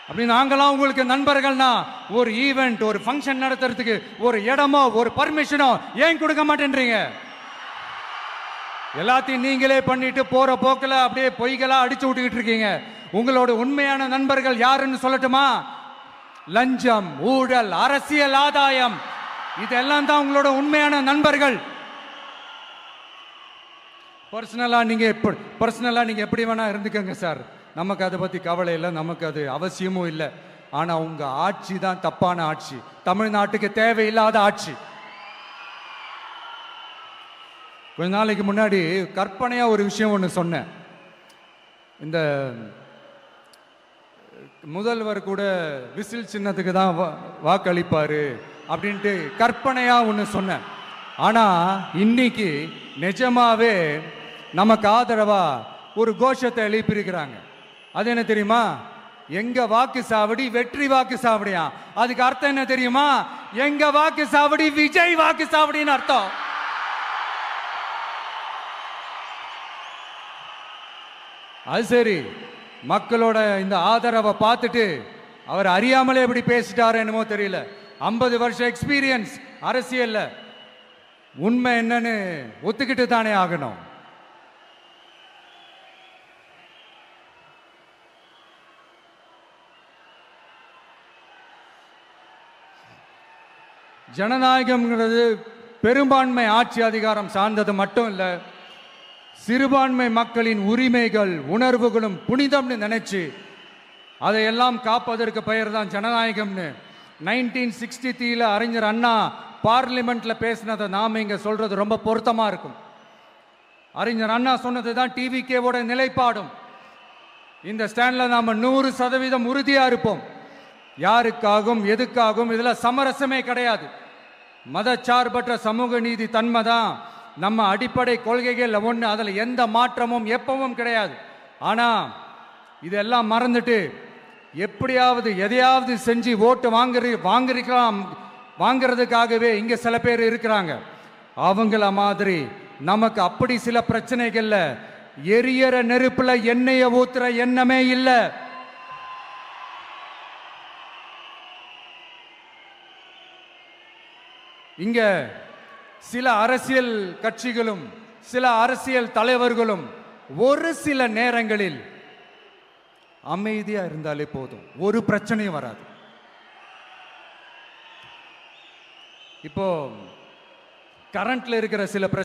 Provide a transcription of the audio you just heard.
அப்படி நாங்களாம் உங்களுக்கு நண்பர்கள்னா ஒரு ஈவெண்ட், ஒரு ஃபங்க்ஷன் நடத்துறதுக்கு ஒரு இடமோ ஒரு பர்மிஷனோ ஏன் கொடுக்க மாட்டேன்றீங்க? எல்லாத்தையும் நீங்களே பண்ணிட்டு போற போக்கில் அப்படியே பொய்களா அடிச்சு விட்டுக்கிட்டு இருக்கீங்க. உங்களோட உண்மையான நண்பர்கள் யாருன்னு சொல்லட்டுமா? லஞ்சம், ஊழல், அரசியல் ஆதாயம், இதெல்லாம் தான் உங்களோட உண்மையான நண்பர்கள். பர்சனலா நீங்க எப்படி வேணா இருந்துக்கங்க சார், நமக்கு அதை பத்தி கவலை இல்லை, நமக்கு அது அவசியமும் இல்லை. ஆனா உங்க ஆட்சி தான் தப்பான ஆட்சி, தமிழ்நாட்டுக்கு தேவையில்லாத ஆட்சி. கொஞ்ச நாளைக்கு முன்னாடி கற்பனையா ஒரு விஷயம் ஒன்று சொன்னேன். இந்த முதல்வர் கூட விசில் சின்னத்துக்கு தான் வாக்களிப்பாரு அப்படின்ட்டு கற்பனையா ஒன்று சொன்னேன். ஆனா இன்னைக்கு நிஜமாவே நமக்கு ஆதரவா ஒரு கோஷத்தை எழுப்பியிருக்கிறாங்க. அது என்ன தெரியுமா? எங்க வாக்கு சாவடி வெற்றி வாக்கு சாவடியா. அதுக்கு அர்த்தம் என்ன தெரியுமா? எங்க வாக்கு சாவடி விஜய் வாக்கு சாவடின்னு அர்த்தம். அது சரி, மக்களோட இந்த ஆதரவை பார்த்துட்டு அவர் அறியாமலே எப்படி பேசிட்டாரு என்னமோ தெரியல. 50 வருஷம் எக்ஸ்பீரியன்ஸ் அரசியல்ல, உண்மை என்னன்னு ஒத்துக்கிட்டு தானே ஆகணும். ஜனநாயகம்ங்கிறது பெரும்பான்மை ஆட்சி அதிகாரம் சார்ந்தது மட்டும் இல்லை, சிறுபான்மை மக்களின் உரிமைகள் உணர்வுகளும் புனிதம்னு நினைச்சு அதையெல்லாம் காப்பதற்கு பெயர் தான் ஜனநாயகம்னு 1963 அறிஞர் அண்ணா பார்லிமெண்ட்ல பேசினதை நாம இங்க சொல்றது ரொம்ப பொருத்தமா இருக்கும். அறிஞர் அண்ணா சொன்னது தான் டிவிகேவோட நிலைப்பாடும். இந்த ஸ்டாண்ட்ல நாம 100% உறுதியா இருப்போம். யாருக்காகவும் எதுக்காகவும் இதுல சமரசமே கிடையாது. மதச்சார்பற்ற சமூக நீதி தன்மை தான் நம்ம அடிப்படை கொள்கைகள் ஒன்று, அதில் எந்த மாற்றமும் எப்பவும் கிடையாது. ஆனால் இதெல்லாம் மறந்துட்டு எப்படியாவது எதையாவது செஞ்சு ஓட்டு வாங்கிறதுக்காகவே இங்கே சில பேர் இருக்கிறாங்க. அவங்கள மாதிரி நமக்கு அப்படி சில பிரச்சனைகள்ல எரியற நெருப்புல எண்ணெயை ஊத்துற எண்ணமே இல்லை. இங்க சில அரசியல் கட்சிகளும் சில அரசியல் தலைவர்களும் ஒரு சில நேரங்களில் அமைதியா இருந்தாலே போதும், ஒரு பிரச்சனையும் வராது. இப்போ கரண்ட்ல இருக்கிற சில